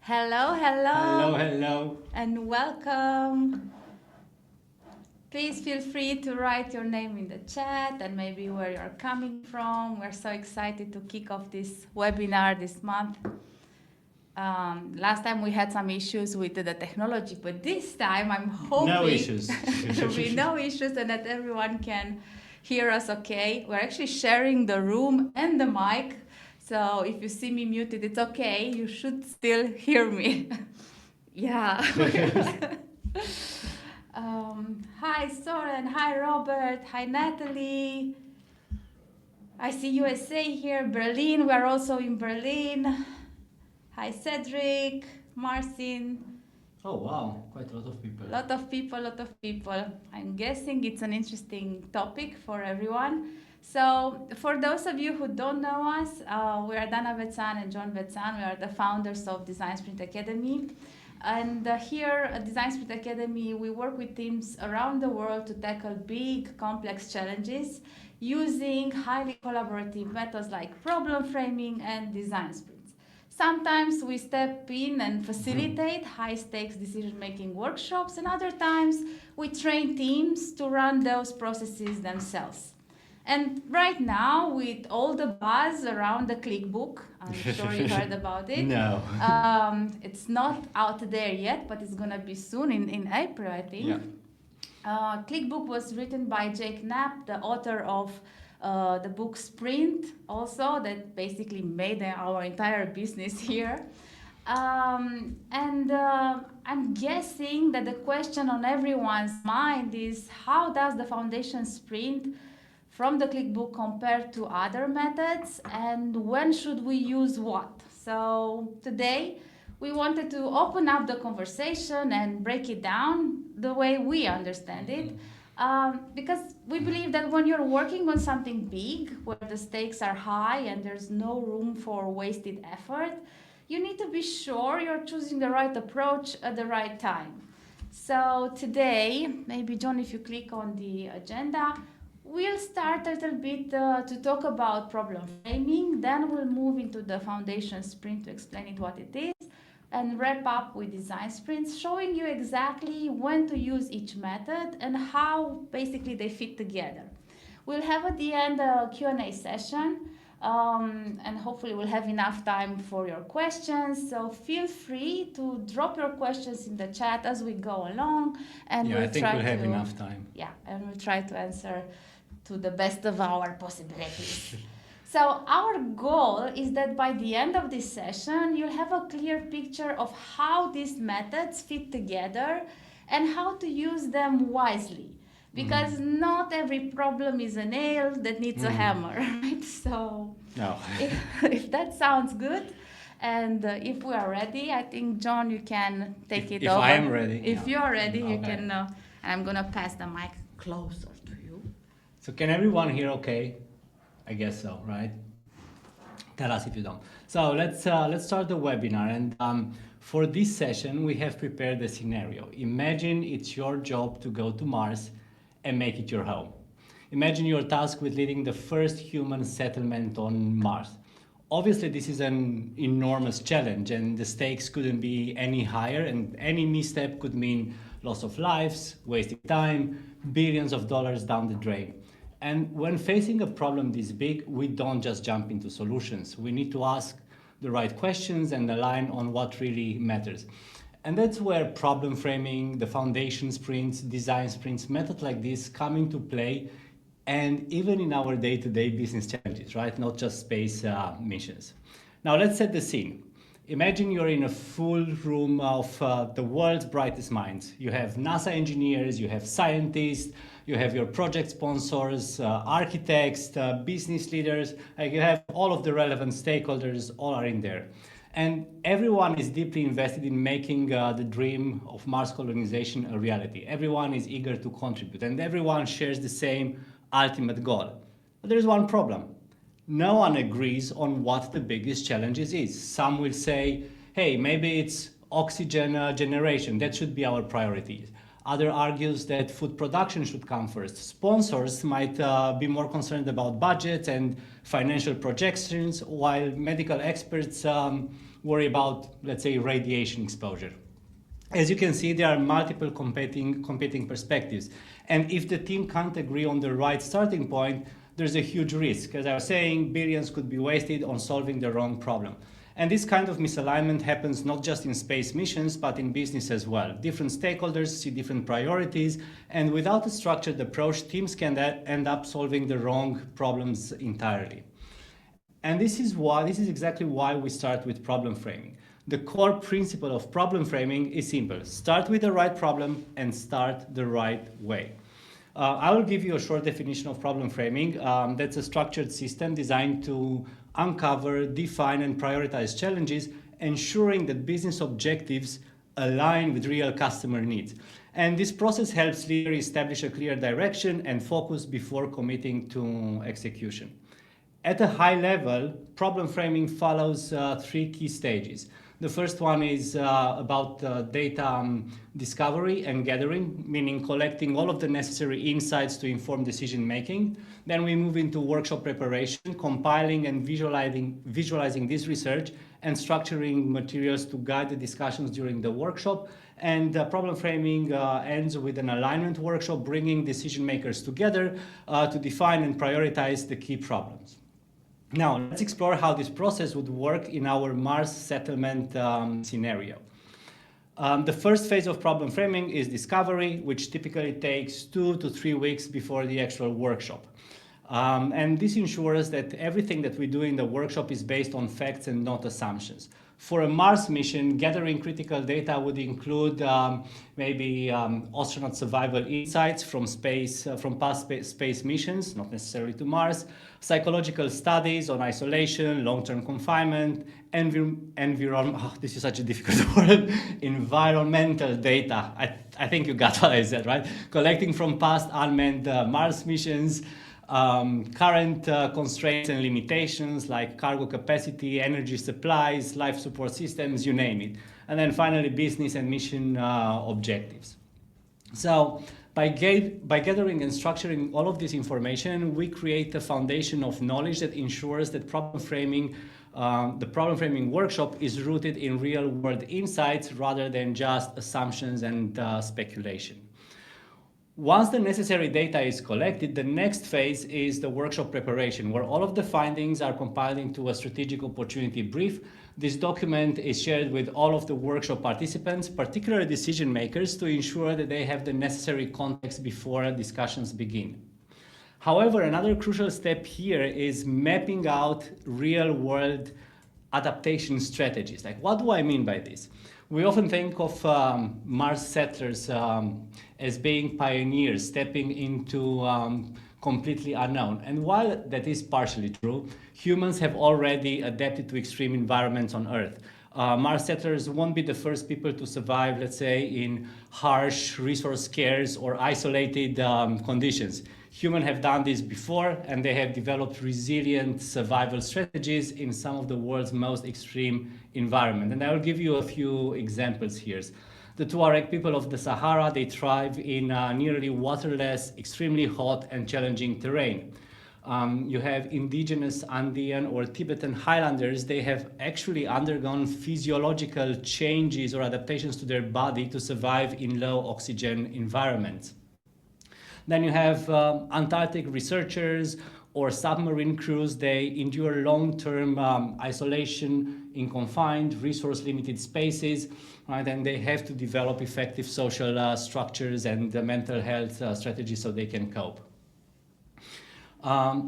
Hello, Hello, hello, hello. and welcome. Please feel free to write your name in the chat and maybe where you're coming from. We're so excited to kick off this webinar this month. Last time we had some issues with the technology, but this time I'm hoping No issues. there will be no issues and that everyone can hear us okay. We're actually sharing the room and the mic, so if you see me muted, it's okay. You should still hear me. Yeah. Hi Soren, hi Robert, hi Natalie. I see USA here, Berlin. We are also in Berlin. Hi Cedric, Marcin. Oh wow, quite a lot of people. Lot of people, lot of people. I'm guessing it's an interesting topic for everyone. So, for those of you who don't know us, we are Dana Vetsan and John Vetsan. We are the founders of Design Sprint Academy. And here at Design Sprint Academy, we work with teams around the world to tackle big, complex challenges using highly collaborative methods like problem framing and design sprints. Sometimes we step in and facilitate high stakes decision making workshops, and other times we train teams to run those processes themselves. And right now, with all the buzz around the clickbook, I'm sure you heard about it. No. It's not out there yet, but it's gonna be soon in April, I think. Yeah. Clickbook was written by Jake Knapp, the author of the book Sprint, also, that basically made our entire business here. I'm guessing that the question on everyone's mind is how does the foundation sprint from the clickbook compare to other methods, and when should we use what? So today we wanted to open up the conversation and break it down the way we understand it. Because we believe that when you're working on something big, where the stakes are high and there's no room for wasted effort, you need to be sure you're choosing the right approach at the right time. So today, maybe John, if you click on the agenda, we'll start a little bit to talk about problem framing, then we'll move into the foundation sprint to explain it what it is, and wrap up with design sprints, showing you exactly when to use each method and how basically they fit together. We'll have at the end a Q&A session, and hopefully we'll have enough time for your questions. So feel free to drop your questions in the chat as we go along, and Yeah, we'll I think try we'll have to, enough time. yeah, and we'll try to answer to the best of our possibilities. So our goal is that by the end of this session, you'll have a clear picture of how these methods fit together and how to use them wisely. Because not every problem is a nail that needs a hammer, right? So No. if that sounds good, and if we are ready, I think, John, you can take it over. If I am ready. If you're ready, you Okay. can, I'm gonna pass the mic closer to you. So can everyone hear okay? I guess so, right? Tell us if you don't. So let's start the webinar, and for this session we have prepared a scenario. Imagine it's your job to go to Mars and make it your home. Imagine you're tasked with leading the first human settlement on Mars. Obviously this is an enormous challenge and the stakes couldn't be any higher, and any misstep could mean loss of lives, wasted time, billions of dollars down the drain. And when facing a problem this big, we don't just jump into solutions. We need to ask the right questions and align on what really matters. And that's where problem framing, the foundation sprints, design sprints, methods like this come into play, and even in our day-to-day business challenges, right? Not just space missions. Now let's set the scene. Imagine you're in a full room of the world's brightest minds. You have NASA engineers, you have scientists, you have your project sponsors, architects, business leaders, you have all of the relevant stakeholders, all are in there. And everyone is deeply invested in making the dream of Mars colonization a reality. Everyone is eager to contribute, and everyone shares the same ultimate goal. But there's one problem. No one agrees on what the biggest challenge is. Some will say, hey, maybe it's oxygen generation. That should be our priority. Other argues that food production should come first. Sponsors might be more concerned about budgets and financial projections, while medical experts worry about, let's say, radiation exposure. As you can see, there are multiple competing perspectives. And if the team can't agree on the right starting point, there's a huge risk. As I was saying, billions could be wasted on solving the wrong problem. And this kind of misalignment happens not just in space missions, but in business as well. Different stakeholders see different priorities, and without a structured approach, teams can end up solving the wrong problems entirely. And this is exactly why we start with problem framing. The core principle of problem framing is simple. Start with the right problem and start the right way. I will give you a short definition of problem framing. That's a structured system designed to uncover, define, and prioritize challenges, ensuring that business objectives align with real customer needs. And this process helps leaders establish a clear direction and focus before committing to execution. At a high level, problem framing follows three key stages. The first one is about data discovery and gathering, meaning collecting all of the necessary insights to inform decision making. Then we move into workshop preparation, compiling and visualizing this research and structuring materials to guide the discussions during the workshop. And problem framing ends with an alignment workshop, bringing decision makers together to define and prioritize the key problems. Now, let's explore how this process would work in our Mars settlement scenario. The first phase of problem framing is discovery, which typically takes 2 to 3 weeks before the actual workshop. And this ensures that everything that we do in the workshop is based on facts and not assumptions. For a Mars mission, gathering critical data would include maybe astronaut survival insights from past space missions, not necessarily to Mars, psychological studies on isolation, long-term confinement, this is such a difficult word, environmental data. I think you got what I said, right? Collecting from past unmanned Mars missions, current constraints and limitations like cargo capacity, energy supplies, life support systems, you name it. And then finally, business and mission objectives. So by gathering and structuring all of this information, we create a foundation of knowledge that ensures that the problem framing workshop is rooted in real world insights rather than just assumptions and speculation. Once the necessary data is collected, the next phase is the workshop preparation, where all of the findings are compiled into a strategic opportunity brief. This document is shared with all of the workshop participants, particularly decision makers, to ensure that they have the necessary context before discussions begin. However, another crucial step here is mapping out real-world adaptation strategies. Like, what do I mean by this? We often think of Mars settlers as being pioneers, stepping into completely unknown. And while that is partially true, humans have already adapted to extreme environments on Earth. Mars settlers won't be the first people to survive, let's say, in harsh, resource-scarce or isolated conditions. Humans have done this before, and they have developed resilient survival strategies in some of the world's most extreme environments. And I will give you a few examples here. The Tuareg people of the Sahara, they thrive in nearly waterless, extremely hot and challenging terrain. You have indigenous Andean or Tibetan highlanders. They have actually undergone physiological changes or adaptations to their body to survive in low oxygen environments. Then you have Antarctic researchers or submarine crews. They endure long-term isolation in confined, resource-limited spaces, right? And they have to develop effective social structures and mental health strategies so they can cope.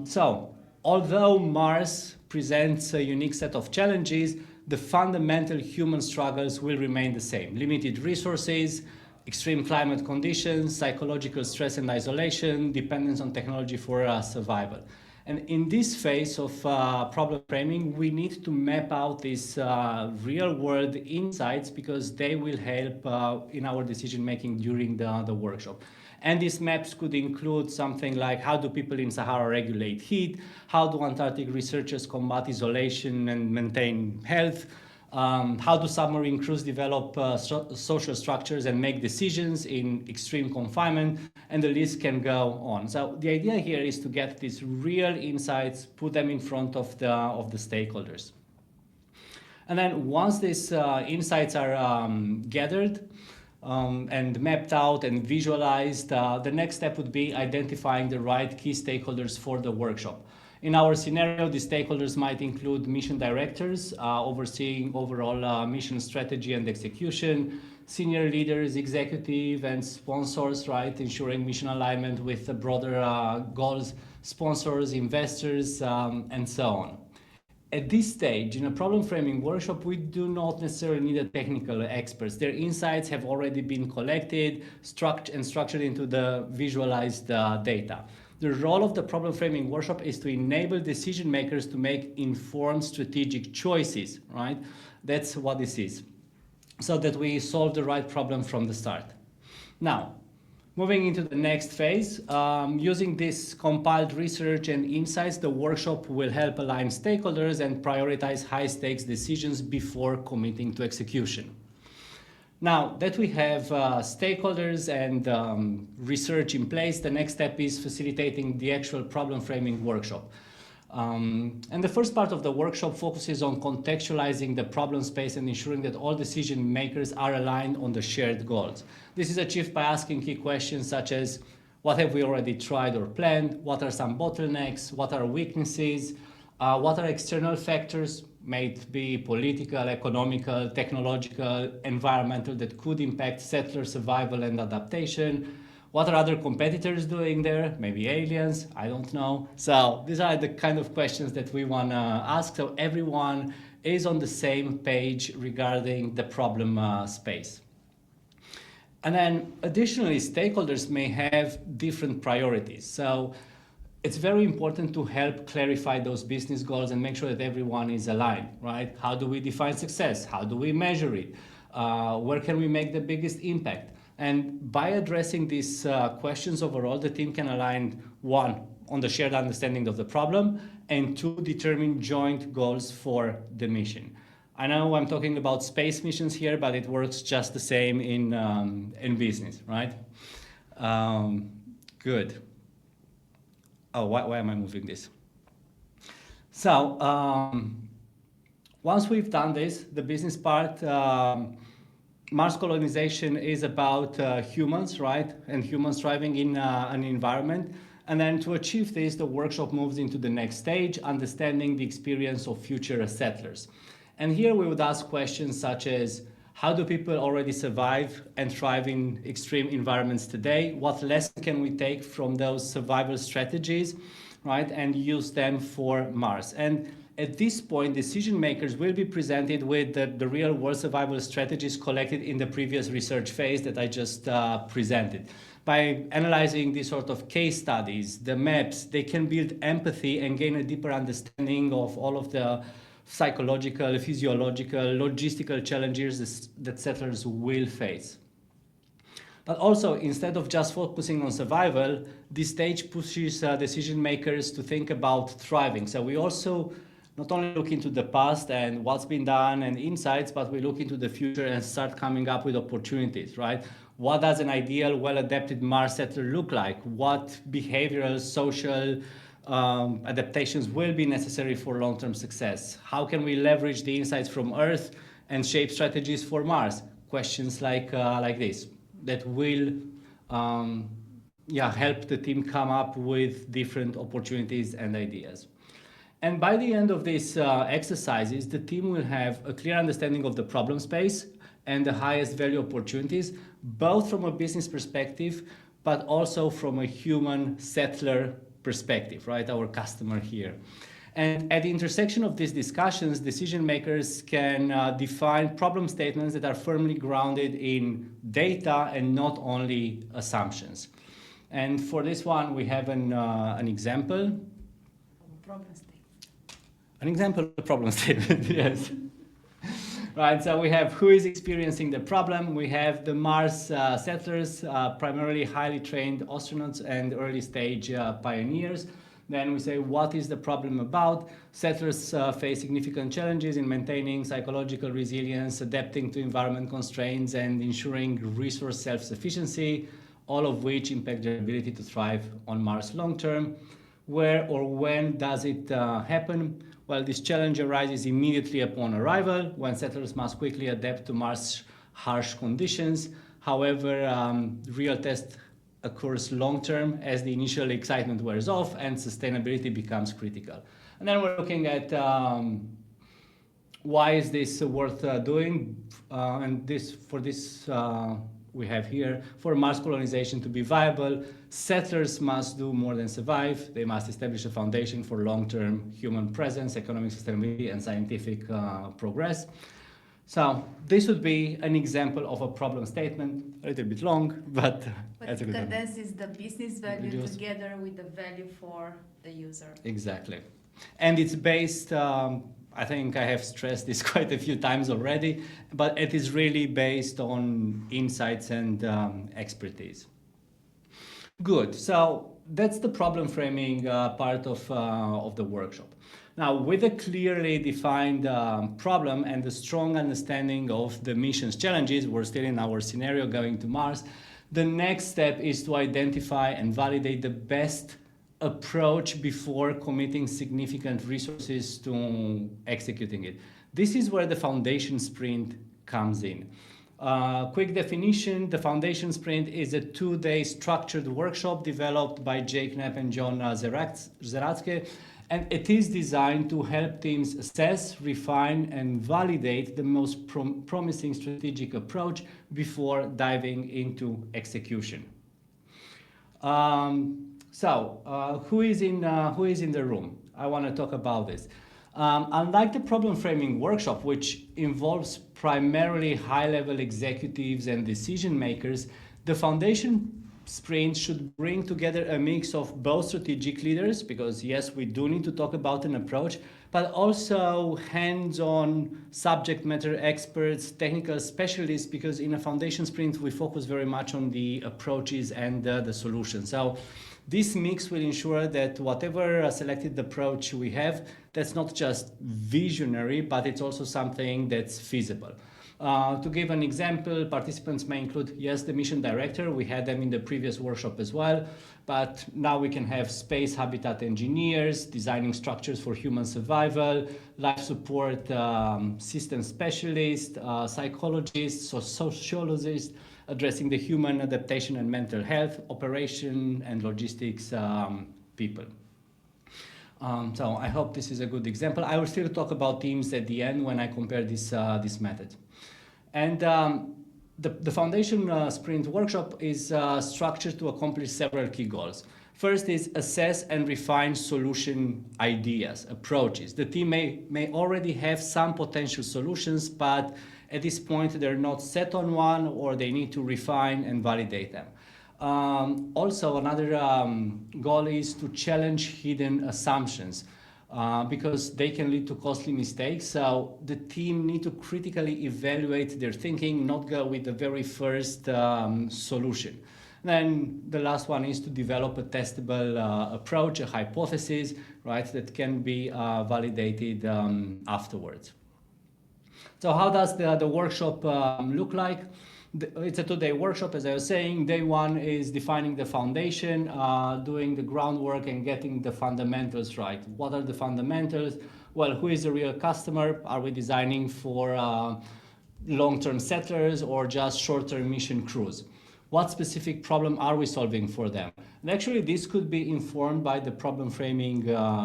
So, although Mars presents a unique set of challenges, the fundamental human struggles will remain the same. Limited resources, extreme climate conditions, psychological stress and isolation, dependence on technology for survival. And in this phase of problem framing, we need to map out these real-world insights because they will help in our decision-making during the workshop. And these maps could include something like how do people in Sahara regulate heat, how do Antarctic researchers combat isolation and maintain health, How do submarine crews develop social structures and make decisions in extreme confinement? And the list can go on. So the idea here is to get these real insights, put them in front of the stakeholders. And then once these insights are gathered and mapped out and visualized, the next step would be identifying the right key stakeholders for the workshop. In our scenario, the stakeholders might include mission directors, overseeing overall mission strategy and execution, senior leaders, executive and sponsors, right, ensuring mission alignment with the broader goals, sponsors, investors, and so on. At this stage, in a problem framing workshop, we do not necessarily need a technical experts. Their insights have already been collected, structured into the visualized data. The role of the problem framing workshop is to enable decision makers to make informed strategic choices, right? That's what this is, so that we solve the right problem from the start. Now, moving into the next phase, using this compiled research and insights, the workshop will help align stakeholders and prioritize high-stakes decisions before committing to execution. Now that we have stakeholders and research in place, the next step is facilitating the actual problem framing workshop. And the first part of the workshop focuses on contextualizing the problem space and ensuring that all decision makers are aligned on the shared goals. This is achieved by asking key questions such as, what have we already tried or planned? What are some bottlenecks? What are weaknesses? What are external factors, may it be political, economical, technological, environmental, that could impact settler survival and adaptation? What are other competitors doing there? Maybe aliens, I don't know. So these are the kind of questions that we want to ask, so everyone is on the same page regarding the problem space. And then additionally, stakeholders may have different priorities. So it's very important to help clarify those business goals and make sure that everyone is aligned, right? How do we define success? How do we measure it? Where can we make the biggest impact? And by addressing these questions overall, the team can align, one, on the shared understanding of the problem, and two, determine joint goals for the mission. I know I'm talking about space missions here, but it works just the same in business, right? Good. Oh, why am I moving this? So once we've done this, the business part, Mars colonization is about humans, right? And humans thriving in an environment. And then to achieve this, the workshop moves into the next stage, understanding the experience of future settlers. And here we would ask questions such as, how do people already survive and thrive in extreme environments today? What lessons can we take from those survival strategies, right? And use them for Mars. And at this point, decision makers will be presented with the real world survival strategies collected in the previous research phase that I just presented. By analyzing these sort of case studies, the maps, they can build empathy and gain a deeper understanding of all of the psychological, physiological, logistical challenges that settlers will face. But also, instead of just focusing on survival, this stage pushes decision makers to think about thriving. So we also not only look into the past and what's been done and insights, but we look into the future and start coming up with opportunities, right? What does an ideal, well-adapted Mars settler look like? What behavioral, social adaptations will be necessary for long-term success? How can we leverage the insights from Earth and shape strategies for Mars? Questions like this that will help the team come up with different opportunities and ideas. And by the end of these exercises, the team will have a clear understanding of the problem space and the highest value opportunities, both from a business perspective, but also from a human settler perspective, right? Our customer here. And at the intersection of these discussions, decision makers can define problem statements that are firmly grounded in data and not only assumptions. And for this one, we have an example. Problem statement. An example of a problem statement, yes. Right, so we have who is experiencing the problem. We have the Mars settlers, primarily highly trained astronauts and early stage pioneers. Then we say, what is the problem about? Settlers face significant challenges in maintaining psychological resilience, adapting to environment constraints, and ensuring resource self-sufficiency, all of which impact their ability to thrive on Mars long term. Where or when does it happen? Well, this challenge arises immediately upon arrival, when settlers must quickly adapt to Mars' harsh conditions. However, real test occurs long term as the initial excitement wears off and sustainability becomes critical. And then we're looking at why is this worth doing, and this we have here, for Mars colonization to be viable, settlers must do more than survive. They must establish a foundation for long-term human presence, economic sustainability, and scientific progress. So this would be an example of a problem statement, a little bit long, but that's a good one. But it condenses the business value together with the value for the user. Exactly. And it's based, I think I have stressed this quite a few times already, but it is really based on insights and expertise. Good, so that's the problem framing part of the workshop. Now, with a clearly defined problem and a strong understanding of the mission's challenges, we're still in our scenario going to Mars, the next step is to identify and validate the best approach before committing significant resources to executing it. This is where the foundation sprint comes in. Quick definition, the foundation sprint is a 2-day structured workshop developed by Jake Knapp and John Zeratsky, and it is designed to help teams assess, refine, and validate the most promising strategic approach before diving into execution. Who is in the room? I want to talk about this. Unlike the problem framing workshop, which involves primarily high-level executives and decision makers, the foundation sprint should bring together a mix of both strategic leaders, because yes, we do need to talk about an approach, but also hands-on subject matter experts, technical specialists, because in a foundation sprint, we focus very much on the approaches and the solutions. So this mix will ensure that whatever selected approach we have, that's not just visionary, but it's also something that's feasible. To give an example, participants may include, yes, the mission director. We had them in the previous workshop as well, but now we can have space habitat engineers, designing structures for human survival, life support system specialists, psychologists, or sociologists, addressing the human adaptation and mental health, operation and logistics people. So I hope this is a good example. I will still talk about teams at the end when I compare this method. And the foundation sprint workshop is structured to accomplish several key goals. First is assess and refine solution ideas, approaches. The team may already have some potential solutions, but at this point they're not set on one, or they need to refine and validate them. Also, another goal is to challenge hidden assumptions, because they can lead to costly mistakes. So the team need to critically evaluate their thinking, not go with the very first solution. Then the last one is to develop a testable approach, a hypothesis, right, that can be validated afterwards. So how does the workshop look like? It's a 2-day workshop, as I was saying. Day 1 is defining the foundation, doing the groundwork and getting the fundamentals right. What are the fundamentals? Well, who is the real customer? Are we designing for long-term settlers or just short-term mission crews? What specific problem are we solving for them? And actually, this could be informed by the problem framing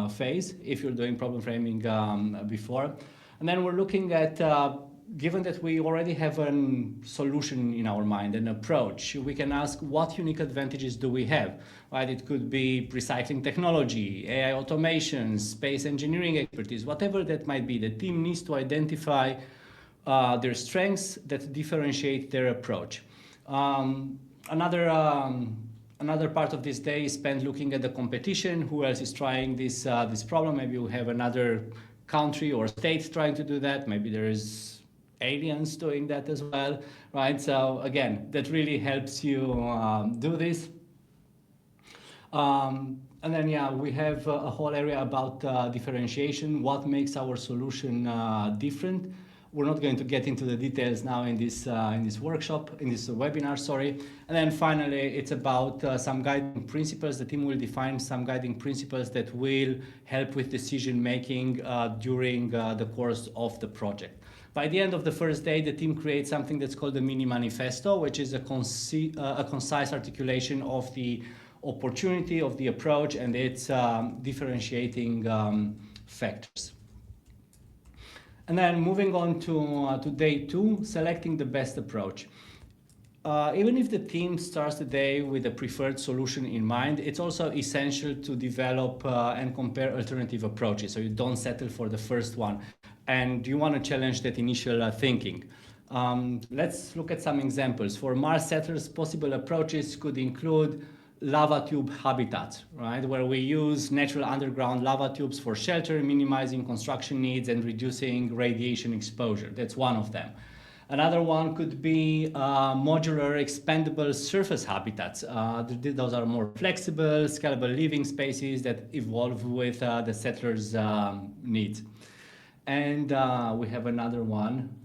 phase, if you're doing problem framing before. And then we're looking at, given that we already have a solution in our mind, an approach, we can ask what unique advantages do we have, right? It could be recycling technology, AI automation, space engineering expertise, whatever that might be. The team needs to identify their strengths that differentiate their approach. Another part of this day is spent looking at the competition. Who else is trying this problem? Maybe we have another country or state trying to do that. Maybe there is aliens doing that as well, right? So again, that really helps you do this. And then, yeah, we have a whole area about differentiation, what makes our solution different. We're not going to get into the details now in this workshop, in this webinar, sorry. And then finally, it's about some guiding principles. The team will define some guiding principles that will help with decision making during the course of the project. By the end of the first day, the team creates something that's called the mini manifesto, which is a concise articulation of the opportunity, of the approach, and its differentiating factors. And then moving on to day 2, selecting the best approach. Even if the team starts the day with a preferred solution in mind, it's also essential to develop and compare alternative approaches, so you don't settle for the first one, and you want to challenge that initial thinking. Let's look at some examples. For Mars settlers, possible approaches could include lava tube habitats, right, where we use natural underground lava tubes for shelter, minimizing construction needs and reducing radiation exposure. That's one of them. Another one could be modular expandable surface habitats. Those are more flexible, scalable living spaces that evolve with the settlers' needs. And we have another one.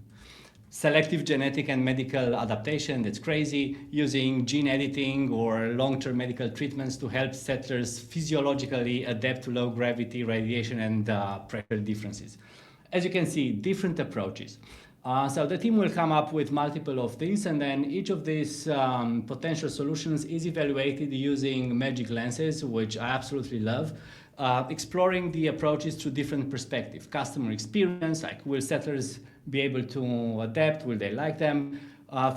Selective genetic and medical adaptation, that's crazy, using gene editing or long-term medical treatments to help settlers physiologically adapt to low gravity, radiation, and pressure differences. As you can see, different approaches. So the team will come up with multiple of these, and then each of these potential solutions is evaluated using magic lenses, which I absolutely love. Exploring the approaches through different perspectives. Customer experience, like will settlers be able to adapt, will they like them?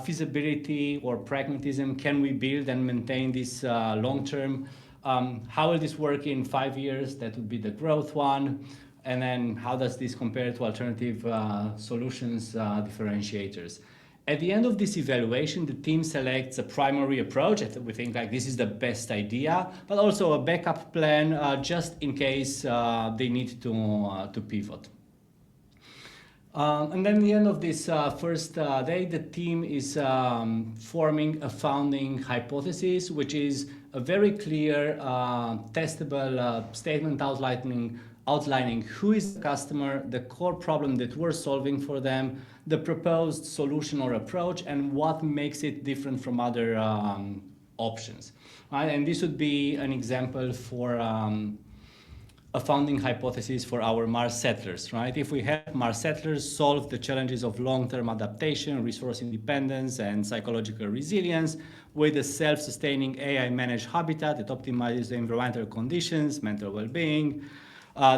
Feasibility or pragmatism, can we build and maintain this long term? How will this work in 5 years? That would be the growth one. And then how does this compare to alternative solutions, differentiators? At the end of this evaluation, the team selects a primary approach. We think like this is the best idea, but also a backup plan just in case they need to pivot. And then at the end of this first day, the team is forming a founding hypothesis, which is a very clear, testable statement outlining who is the customer, the core problem that we're solving for them, the proposed solution or approach, and what makes it different from other options. Right? And this would be an example for a founding hypothesis for our Mars settlers. Right? If we help Mars settlers solve the challenges of long-term adaptation, resource independence, and psychological resilience with a self-sustaining AI-managed habitat that optimizes the environmental conditions, mental well-being,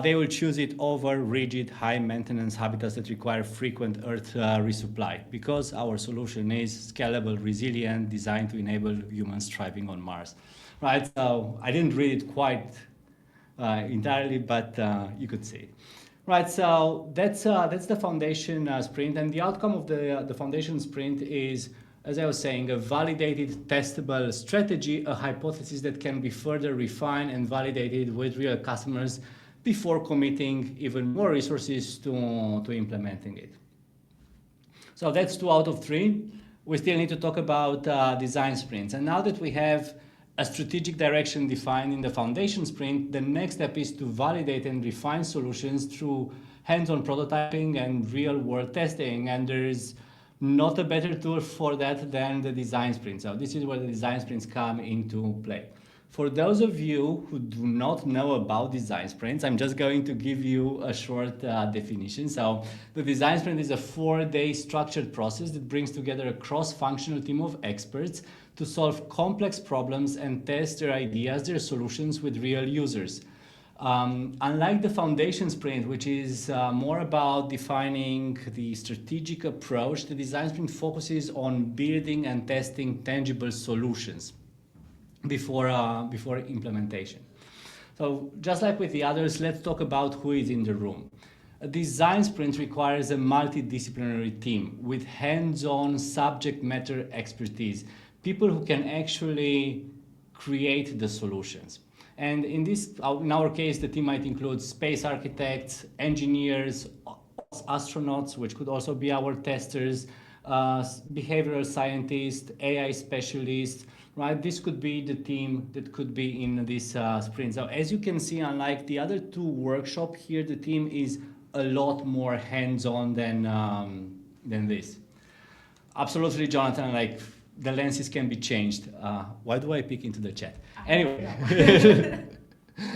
they will choose it over rigid, high-maintenance habitats that require frequent Earth resupply, because our solution is scalable, resilient, designed to enable humans thriving on Mars. Right? So I didn't read it quite entirely, but you could see it. Right. So that's the foundation sprint, and the outcome of the foundation sprint is, as I was saying, a validated, testable strategy, a hypothesis that can be further refined and validated with real customers before committing even more resources to implementing it. So that's 2 out of 3. We still need to talk about design sprints. And now that we have a strategic direction defined in the foundation sprint, the next step is to validate and refine solutions through hands-on prototyping and real-world testing. And there's not a better tool for that than the design sprint. So this is where the design sprints come into play. For those of you who do not know about design sprints, I'm just going to give you a short definition. So the design sprint is a 4-day structured process that brings together a cross-functional team of experts to solve complex problems and test their ideas, their solutions with real users. Unlike the foundation sprint, which is more about defining the strategic approach, the design sprint focuses on building and testing tangible solutions before implementation. So just like with the others, let's talk about who is in the room. A design sprint requires a multidisciplinary team with hands-on subject matter expertise, people who can actually create the solutions. And in our case, the team might include space architects, engineers, astronauts, which could also be our testers, behavioral scientists, AI specialists, right? This could be the team that could be in this sprint. So as you can see, unlike the other two workshops here, the team is a lot more hands-on than this. Absolutely, Jonathan, like the lenses can be changed. Why do I peek into the chat? Anyway,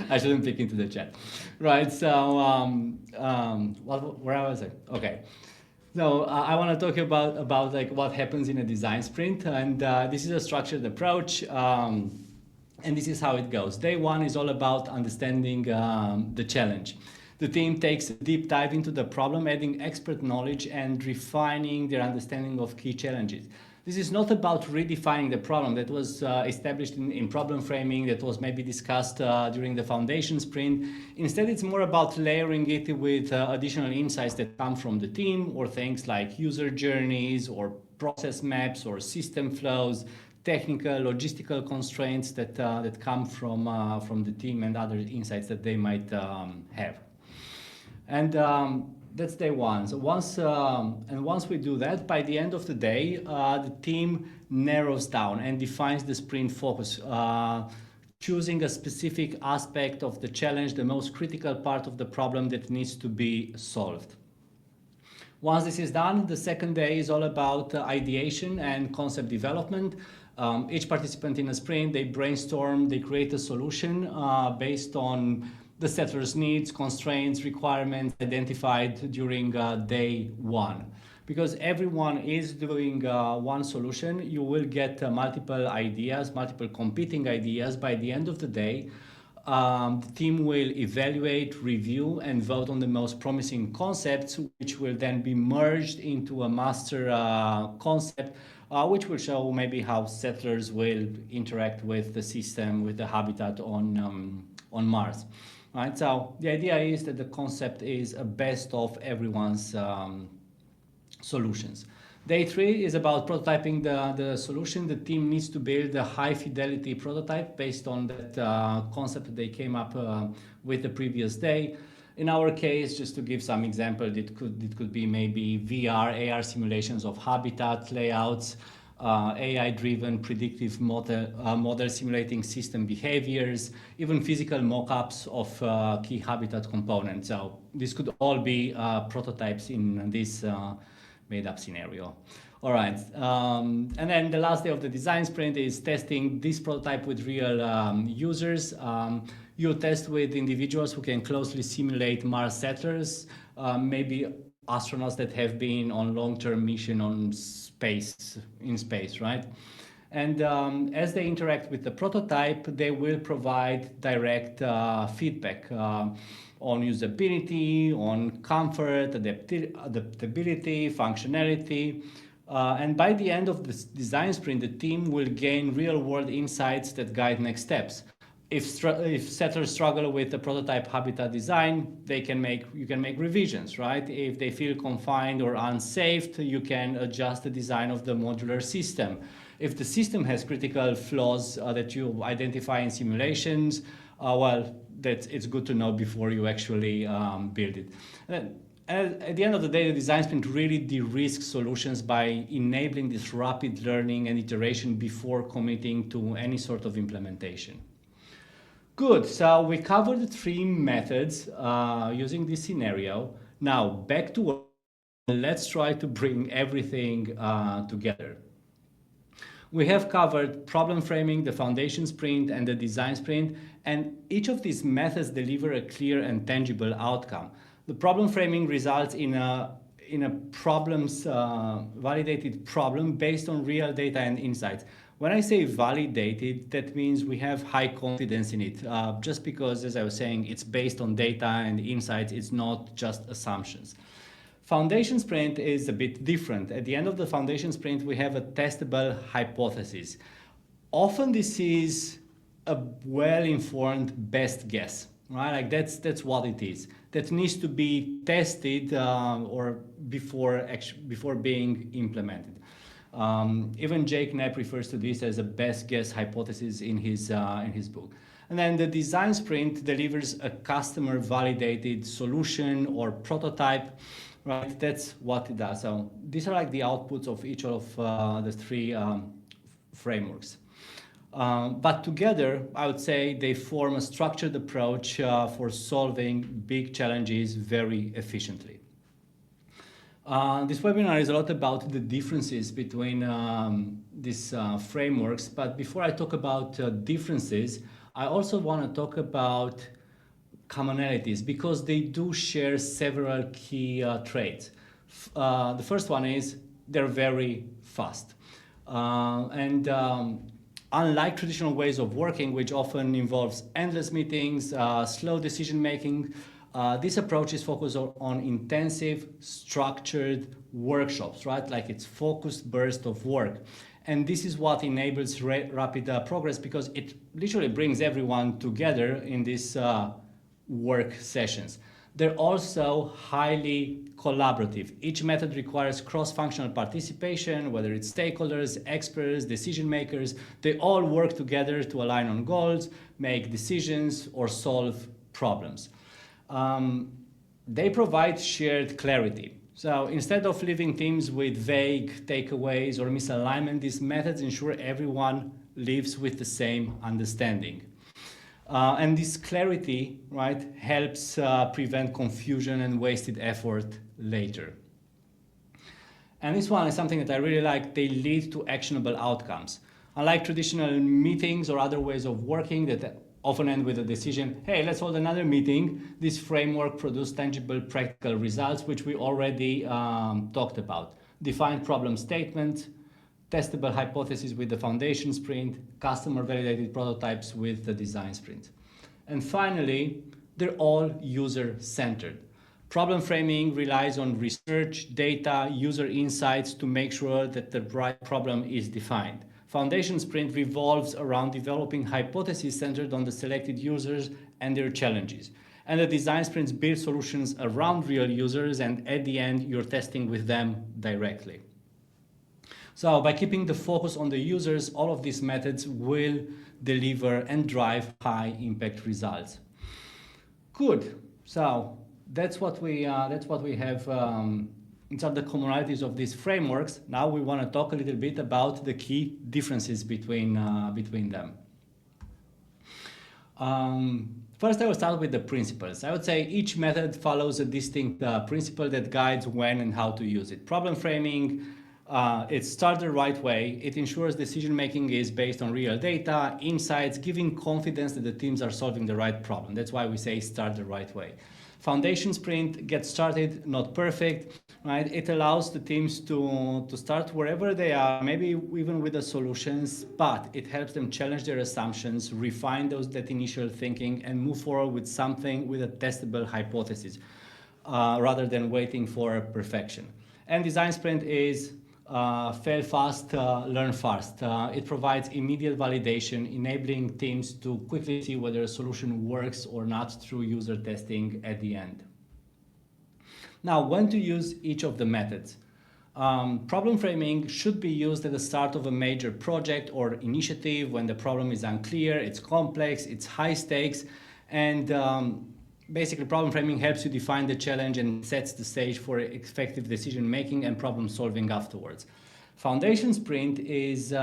I shouldn't peek into the chat. Right, so where was I? Okay. So I want to talk about like what happens in a design sprint, and this is a structured approach, and this is how it goes. Day one is all about understanding the challenge. The team takes a deep dive into the problem, adding expert knowledge and refining their understanding of key challenges. This is not about redefining the problem that was established in problem framing, that was maybe discussed during the foundation sprint. Instead, it's more about layering it with additional insights that come from the team, or things like user journeys or process maps or system flows, technical, logistical constraints that come from the team, and other insights that they might have. And that's day one. So once we do that, by the end of the day, the team narrows down and defines the sprint focus, choosing a specific aspect of the challenge, the most critical part of the problem that needs to be solved. Once this is done, the second day is all about ideation and concept development. Each participant in a sprint, they brainstorm, they create a solution based on the settlers' needs, constraints, requirements identified during day one. Because everyone is doing one solution, you will get multiple ideas, multiple competing ideas. By the end of the day, the team will evaluate, review, and vote on the most promising concepts, which will then be merged into a master concept, which will show maybe how settlers will interact with the system, with the habitat on Mars. Right, so the idea is that the concept is a best of everyone's solutions. Day three is about prototyping the solution. The team needs to build a high fidelity prototype based on that concept that they came up with the previous day. In our case, just to give some example, it could be maybe VR, AR simulations of habitat layouts, AI-driven predictive model simulating system behaviors, even physical mock-ups of key habitat components. So this could all be prototypes in this made-up scenario. All right, and then the last day of the design sprint is testing this prototype with real users. You'll test with individuals who can closely simulate Mars settlers, maybe astronauts that have been on long-term mission in space, right? And as they interact with the prototype, they will provide direct feedback on usability, on comfort, adaptability, functionality. And by the end of the design sprint, the team will gain real-world insights that guide next steps. If settlers struggle with the prototype habitat design, you can make revisions, right? If they feel confined or unsafe, you can adjust the design of the modular system. If the system has critical flaws that you identify in simulations, it's good to know before you actually build it. And at the end of the day, the design sprint really de-risks solutions by enabling this rapid learning and iteration before committing to any sort of implementation. Good, so we covered 3 methods using this scenario. Now back to work. Let's try to bring everything together. We have covered problem framing, the foundation sprint, and the design sprint, and each of these methods deliver a clear and tangible outcome. The problem framing results in a validated problem based on real data and insights. When I say validated, that means we have high confidence in it, just because, as I was saying, it's based on data and insights, it's not just assumptions. Foundation sprint is a bit different. At the end of the foundation sprint, we have a testable hypothesis. Often this is a well-informed best guess, right? Like that's what it is. That needs to be tested or before being implemented. Even Jake Knapp refers to this as a best guess hypothesis in his book. And then the design sprint delivers a customer validated solution or prototype, right? That's what it does. So these are like the outputs of each of the 3 frameworks. But together, I would say they form a structured approach for solving big challenges very efficiently. This webinar is a lot about the differences between these frameworks, but before I talk about differences, I also want to talk about commonalities because they do share several key traits. The first one is they're very fast. Unlike traditional ways of working, which often involves endless meetings, slow decision making, this approach is focused on intensive, structured workshops, right? Like it's focused burst of work. And this is what enables rapid progress because it literally brings everyone together in these work sessions. They're also highly collaborative. Each method requires cross-functional participation, whether it's stakeholders, experts, decision makers. They all work together to align on goals, make decisions, or solve problems. They provide shared clarity. So instead of leaving teams with vague takeaways or misalignment, these methods ensure everyone lives with the same understanding. And this clarity, right, helps prevent confusion and wasted effort later. And this one is something that I really like. They lead to actionable outcomes. Unlike traditional meetings or other ways of working that often end with a decision, hey, let's hold another meeting, this framework produces tangible practical results, which we already talked about. Defined problem statement, testable hypotheses with the foundation sprint, customer validated prototypes with the design sprint. And finally, they're all user-centered. Problem framing relies on research, data, user insights to make sure that the right problem is defined. Foundation sprint revolves around developing hypotheses centered on the selected users and their challenges. And the design sprints build solutions around real users, and at the end, you're testing with them directly. So by keeping the focus on the users, all of these methods will deliver and drive high impact results. Good. So that's what we have inside the commonalities of these frameworks. Now we want to talk a little bit about the key differences between them. First, I will start with the principles. I would say each method follows a distinct principle that guides when and how to use it. Problem framing, it's start the right way. It ensures decision-making is based on real data, insights, giving confidence that the teams are solving the right problem. That's why we say start the right way. Foundation sprint, get started, not perfect, right? It allows the teams to start wherever they are, maybe even with the solutions, but it helps them challenge their assumptions, refine that initial thinking, and move forward with something with a testable hypothesis, rather than waiting for perfection. And design sprint is fail fast, learn fast. It provides immediate validation, enabling teams to quickly see whether a solution works or not through user testing at the end. Now, when to use each of the methods? Problem framing should be used at the start of a major project or initiative when the problem is unclear, it's complex, it's high stakes, and basically, problem framing helps you define the challenge and sets the stage for effective decision making and problem solving afterwards. Foundation sprint is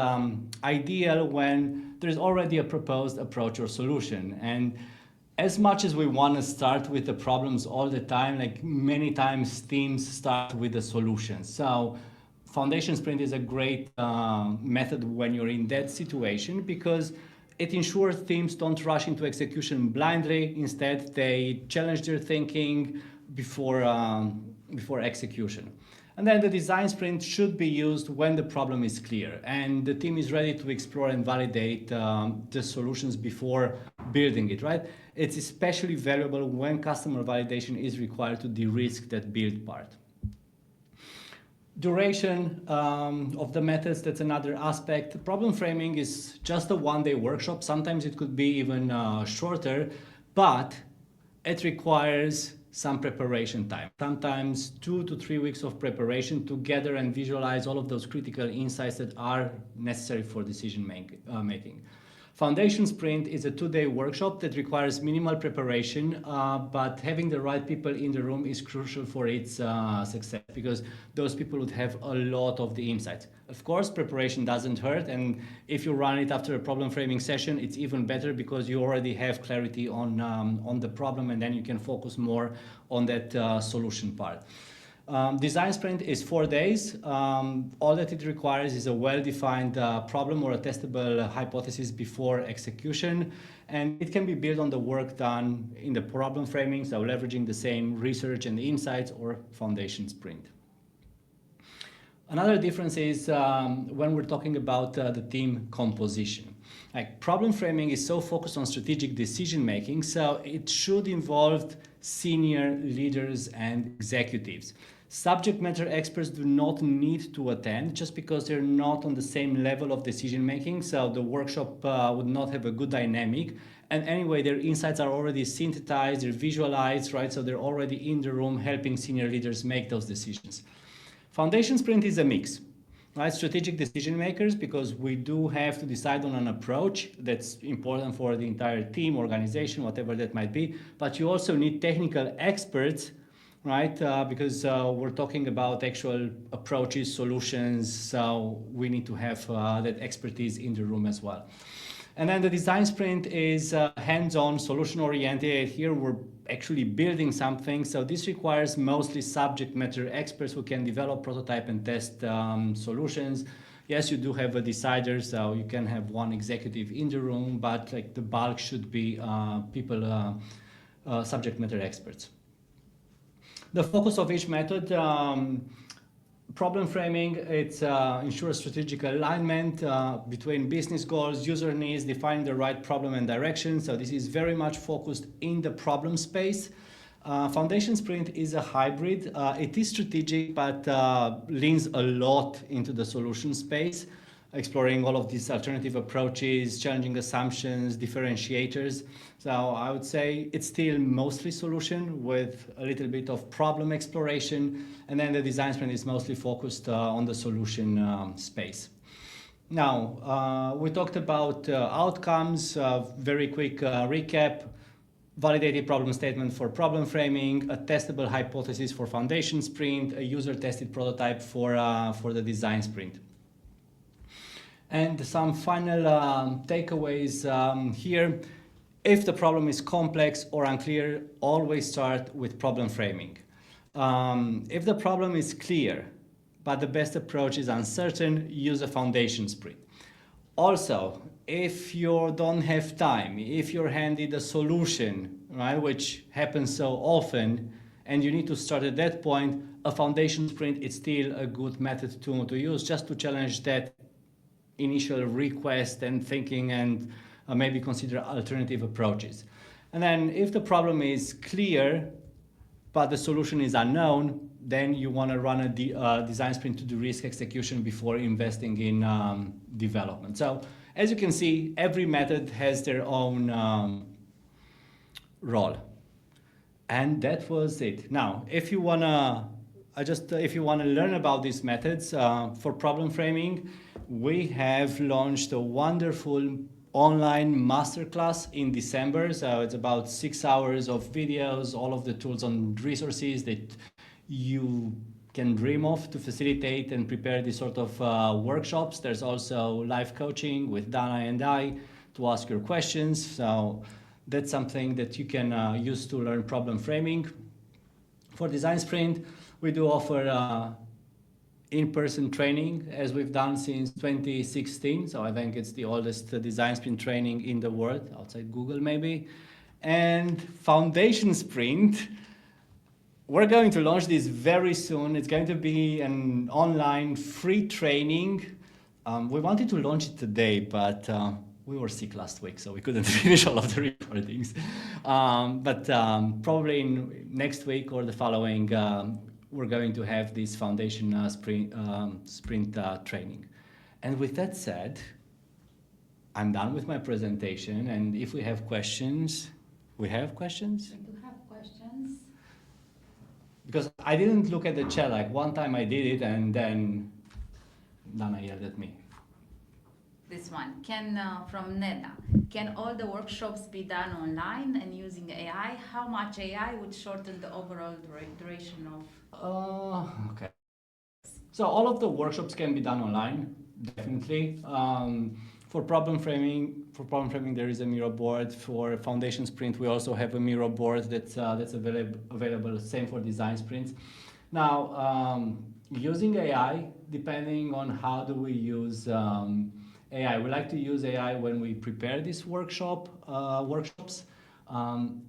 ideal when there's already a proposed approach or solution. And as much as we want to start with the problems all the time, like many times teams start with the solution. So foundation sprint is a great method when you're in that situation because it ensures teams don't rush into execution blindly. Instead, they challenge their thinking before execution. And then the design sprint should be used when the problem is clear and the team is ready to explore and validate the solutions before building it, right? It's especially valuable when customer validation is required to de-risk that build part. Duration of the methods, that's another aspect. Problem framing is just a one-day workshop. Sometimes it could be even shorter, but it requires some preparation time. Sometimes 2 to 3 weeks of preparation to gather and visualize all of those critical insights that are necessary for decision making. Foundation Sprint is a 2-day workshop that requires minimal preparation, but having the right people in the room is crucial for its success, because those people would have a lot of the insights. Of course, preparation doesn't hurt, and if you run it after a problem framing session, it's even better because you already have clarity on the problem, and then you can focus more on that solution part. Design sprint is 4 days. All that it requires is a well-defined problem or a testable hypothesis before execution, and it can be built on the work done in the problem framing, so leveraging the same research and insights, or foundation sprint. Another difference is when we're talking about the team composition. Like, problem framing is so focused on strategic decision making, so it should involve senior leaders and executives. Subject matter experts do not need to attend just because they're not on the same level of decision making, so the workshop would not have a good dynamic. And anyway, their insights are already synthesized, they're visualized, right? So they're already in the room helping senior leaders make those decisions. Foundation sprint is a mix, right? Strategic decision makers, because we do have to decide on an approach that's important for the entire team, organization, whatever that might be. But you also need technical experts, right? Because we're talking about actual approaches, solutions, so we need to have that expertise in the room as well. And then the design sprint is hands-on, solution-oriented. Here we're actually building something, so this requires mostly subject matter experts who can develop, prototype, and test solutions. Yes, you do have a decider, so you can have one executive in the room, but like the bulk should be people, subject matter experts. The focus of each method, problem framing, it ensures strategic alignment between business goals, user needs, defining the right problem and direction. So this is very much focused in the problem space. Foundation Sprint is a hybrid. It is strategic, but leans a lot into the solution space, exploring all of these alternative approaches, challenging assumptions, differentiators. So I would say it's still mostly solution with a little bit of problem exploration, and then the design sprint is mostly focused on the solution space. Now, we talked about outcomes, very quick recap. Validated problem statement for problem framing, a testable hypothesis for foundation sprint, a user-tested prototype for the design sprint. And some final takeaways here. If the problem is complex or unclear, always start with problem framing. If the problem is clear, but the best approach is uncertain, use a foundation sprint. Also, if you don't have time, if you're handed a solution, right, which happens so often, and you need to start at that point, a foundation sprint is still a good method to use, just to challenge that initial request and thinking, and maybe consider alternative approaches. And then if the problem is clear, but the solution is unknown, then you want to run a design sprint to do risk execution before investing in development. So as you can see, every method has their own role. And that was it. Now, if you want to learn about these methods for problem framing, we have launched a wonderful online masterclass in December. So it's about 6 hours of videos, all of the tools and resources that you can dream of to facilitate and prepare these sort of workshops. There's also live coaching with Dana and I to ask your questions. So that's something that you can use to learn problem framing. For design sprint, we do offer in-person training, as we've done since 2016. So I think it's the oldest design sprint training in the world, outside Google maybe. And foundation sprint, we're going to launch this very soon. It's going to be an online free training. We wanted to launch it today, but we were sick last week, so we couldn't finish all of the recordings. But probably in next week or the following, we're going to have this foundation sprint training. And with that said, I'm done with my presentation. And if we have questions, we have questions? We do have questions. Because I didn't look at the chat. Like one time I did it and then Dana yelled at me. This one from Neda. Can all the workshops be done online and using AI? How much AI would shorten the overall duration of? Okay. So all of the workshops can be done online, definitely. For problem framing, there is a Miro board. For foundation sprint, we also have a Miro board that's available. Same for design sprints. Now, using AI, depending on how do we use AI, we like to use AI when we prepare these workshops.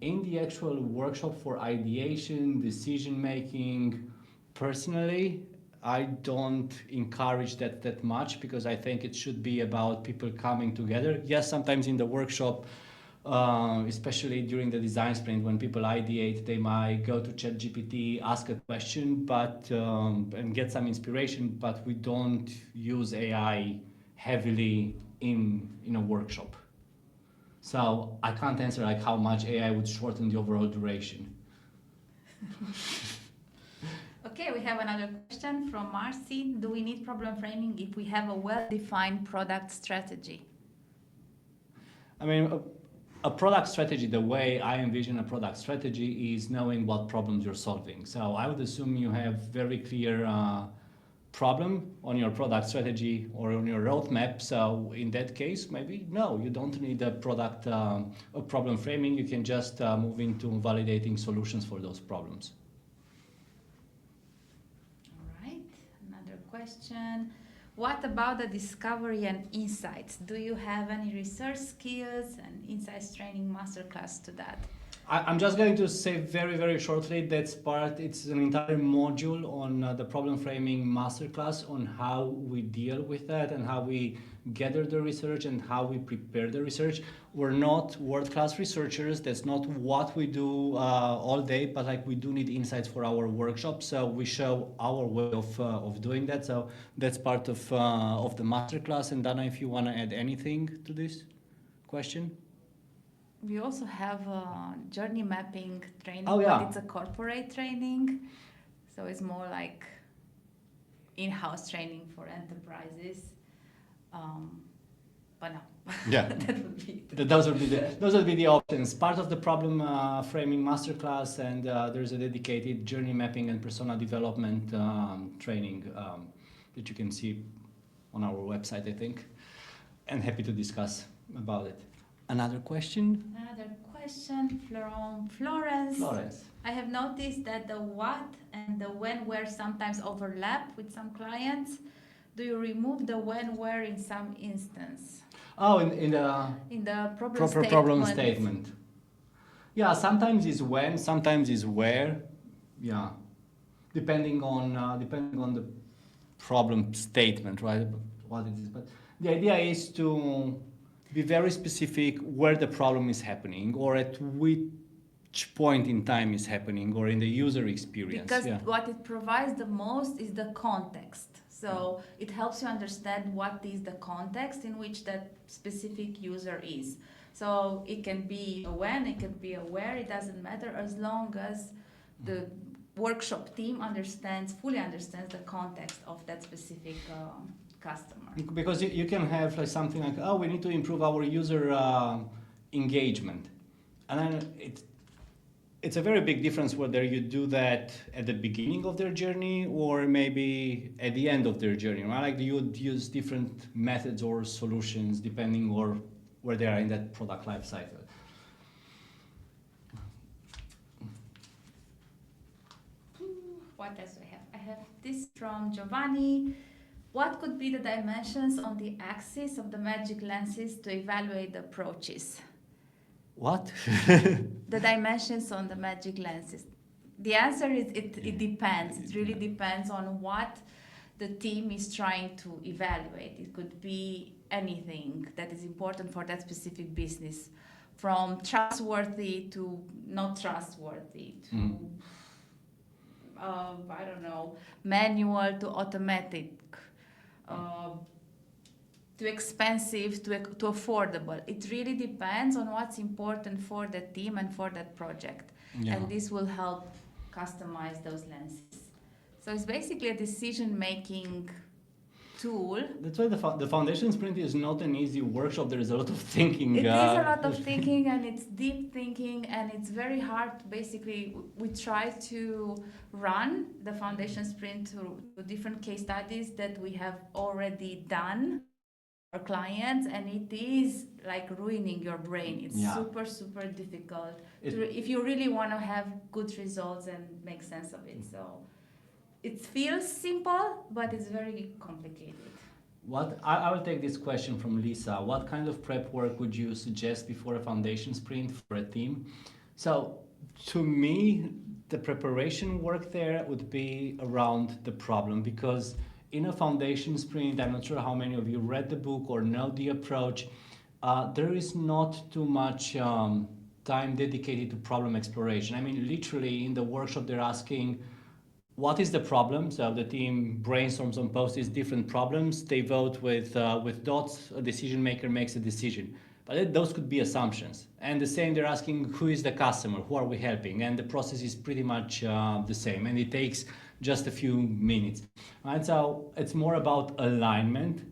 In the actual workshop for ideation, decision making, personally, I don't encourage that much because I think it should be about people coming together. Yes, sometimes in the workshop, especially during the design sprint, when people ideate, they might go to ChatGPT, ask a question, and get some inspiration. But we don't use AI heavily in a workshop. So I can't answer like how much AI would shorten the overall duration. Okay, we have another question from Marcy. Do we need problem framing if we have a well-defined product strategy? I mean, a product strategy, the way I envision a product strategy is knowing what problems you're solving. So I would assume you have very clear problem on your product strategy or on your roadmap. So in that case, maybe no, you don't need a problem framing. You can just move into validating solutions for those problems. Question. What about the discovery and insights? Do you have any research skills and insights training masterclass to that? I'm just going to say very, very shortly, it's an entire module on the problem framing masterclass on how we deal with that and how we gather the research and how we prepare the research. We're not world-class researchers. That's not what we do all day, but like we do need insights for our workshops. So we show our way of doing that. So that's part of the masterclass. And Dana, if you want to add anything to this question. We also have a journey mapping training, Oh, yeah. but it's a corporate training. So it's more like in-house training for enterprises. But no, yeah. that would be those would be the options. Part of the problem framing masterclass, and there's a dedicated journey mapping and persona development training that you can see on our website, I think. And happy to discuss about it. Another question from Florence. I have noticed that the what and the when where sometimes overlap with some clients. Do you remove the when where in some instance? Oh, in the problem statement. Yeah, sometimes it's when, sometimes it's where. Yeah, depending on the problem statement, right? What it is, but the idea is to be very specific where the problem is happening or at which point in time is happening or in the user experience. Because what it provides the most is the context. So it helps you understand what is the context in which that specific user is. So it can be a when, it can be a where, it doesn't matter as long as the workshop team fully understands the context of that specific customer. Because you can have like something like, oh, we need to improve our user engagement. And then it's a very big difference whether you do that at the beginning of their journey or maybe at the end of their journey, right? Like you would use different methods or solutions depending on where they are in that product life cycle. What else do I have? I have this from Giovanni. What could be the dimensions on the axis of the magic lenses to evaluate the approaches? What? The dimensions on the magic lenses. The answer is it depends. It really depends on what the team is trying to evaluate. It could be anything that is important for that specific business, from trustworthy to not trustworthy to I don't know, manual to automatic, too expensive to affordable. It really depends on what's important for the team and for that project. Yeah. And this will help customize those lenses. So it's basically a decision-making tool. That's why the foundation sprint is not an easy workshop. There is a lot of thinking. It is a lot of thinking, and it's deep thinking, and it's very hard. Basically, we try to run the foundation sprint through different case studies that we have already done for clients, and it is like ruining your brain. It's super, super difficult if you really want to have good results and make sense of it. So it feels simple, but it's very complicated. I will take this question from Lisa. What kind of prep work would you suggest before a foundation sprint for a team? So to me, the preparation work there would be around the problem, because in a foundation sprint, I'm not sure how many of you read the book or know the approach, there is not too much time dedicated to problem exploration. I mean, literally in the workshop, they're asking, what is the problem? So the team brainstorms on Post-its different problems. They vote with dots. A decision maker makes a decision. But those could be assumptions. And the same, they're asking, who is the customer? Who are we helping? And the process is pretty much the same. And it takes just a few minutes. Right? So it's more about alignment.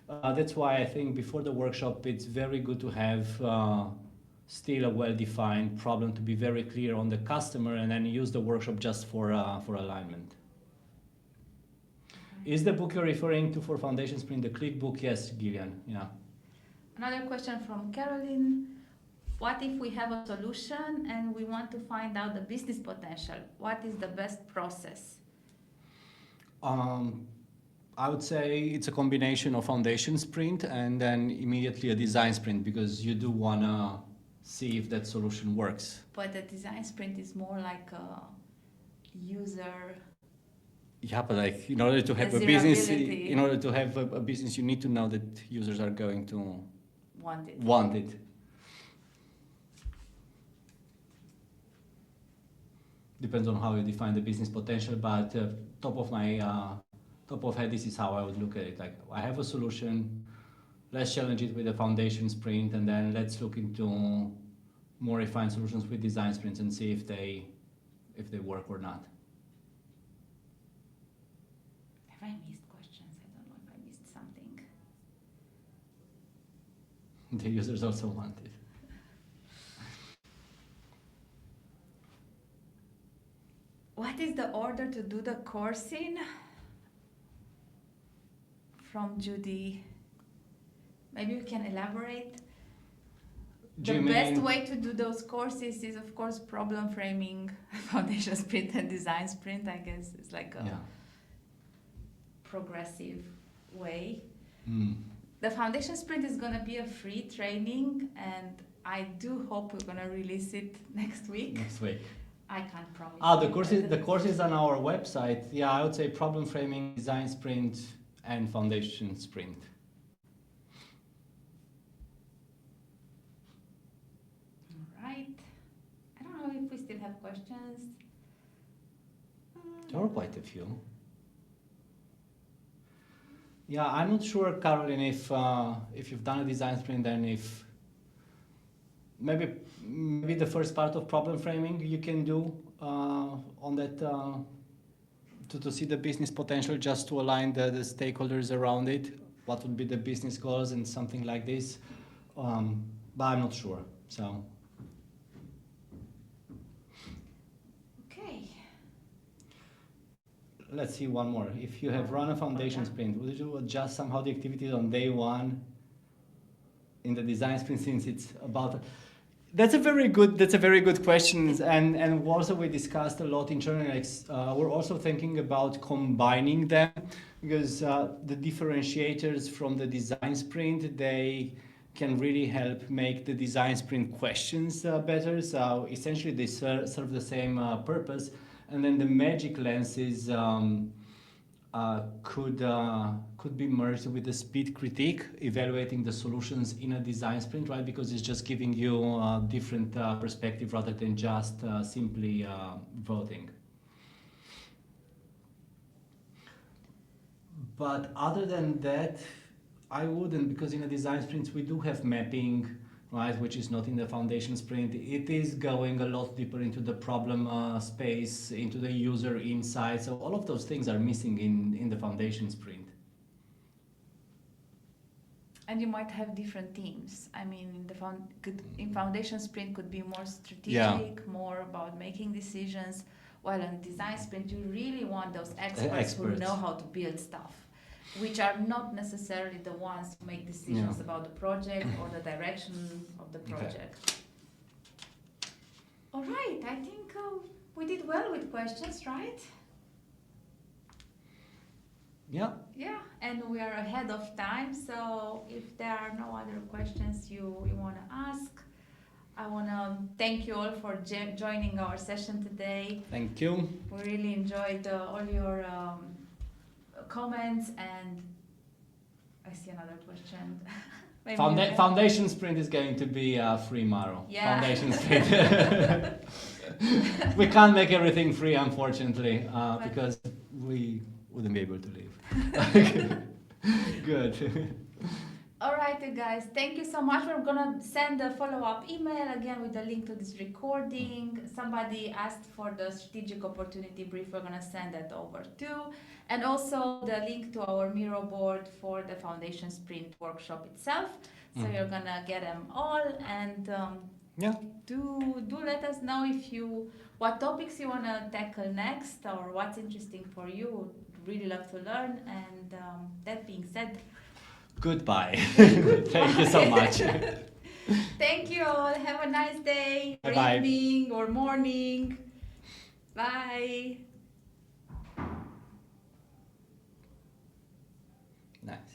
That's why I think before the workshop, it's very good to have still a well-defined problem, to be very clear on the customer, and then use the workshop just for alignment. Is the book you're referring to for Foundation Sprint the Click book? Yes, Gillian. Yeah. Another question from Caroline. What if we have a solution and we want to find out the business potential? What is the best process? I would say it's a combination of foundation sprint and then immediately a design sprint, because you do want to see if that solution works. But the design sprint is more like a user. Yeah, but like in order to have a business, you need to know that users are going to want it. Depends on how you define the business potential, but top of head, this is how I would look at it. Like, I have a solution, let's challenge it with a foundation sprint, and then let's look into more refined solutions with design sprints and see if they work or not. Have I missed questions? I don't know if I missed something. The users also want it. What is the order to do the coursing? From Judy. Maybe you can elaborate. The best way to do those courses is, of course, problem framing, foundation sprint, and design sprint. I guess it's like a progressive way. The foundation sprint is going to be a free training, and I do hope we're going to release it next week. Next week. I can't promise. The course is on our website. Yeah, I would say problem framing, design sprint, and foundation sprint. All right. I don't know if we still have questions. There are quite a few. Yeah, I'm not sure, Caroline, if you've done a design sprint, then if maybe the first part of problem framing you can do on that to see the business potential, just to align the stakeholders around it. What would be the business goals and something like this, but I'm not sure. So. Okay. Let's see one more. If you have run a foundation sprint, would you adjust somehow the activities on day one in the design sprint, since it's about? That's a very good question, and also we discussed a lot internally. We're also thinking about combining them, because the differentiators from the design sprint, they can really help make the design sprint questions better. So essentially they serve the same purpose, and then the magic lenses could be merged with the speed critique, evaluating the solutions in a design sprint, right? Because it's just giving you a different perspective rather than just simply voting. But other than that, I wouldn't, because in a design sprint we do have mapping, right, which is not in the foundation sprint. It is going a lot deeper into the problem space, into the user insight. So all of those things are missing in the foundation sprint. And you might have different teams. I mean, in foundation sprint could be more strategic, more about making decisions. While in design sprint, you really want those experts who know how to build stuff, which are not necessarily the ones who make decisions about the project or the direction of the project. Okay. All right, I think we did well with questions, right? Yeah. Yeah, and we are ahead of time, so if there are no other questions you want to ask, I want to thank you all for joining our session today. Thank you. We really enjoyed all your comments, and I see another question. Foundation sprint is going to be free, Maro. Yeah. Foundation sprint. We can't make everything free, unfortunately, because we wouldn't be able to live. Good. All right, you guys. Thank you so much. We're gonna send a follow-up email again with a link to this recording. Somebody asked for the strategic opportunity brief. We're gonna send that over too, and also the link to our Miro board for the Foundation Sprint workshop itself. So you're gonna get them all, and do let us know what topics you wanna tackle next or what's interesting for you. Really love to learn. And that being said, goodbye. Thank you so much. Thank you all. Have a nice day, or evening, or morning. Bye. Nice.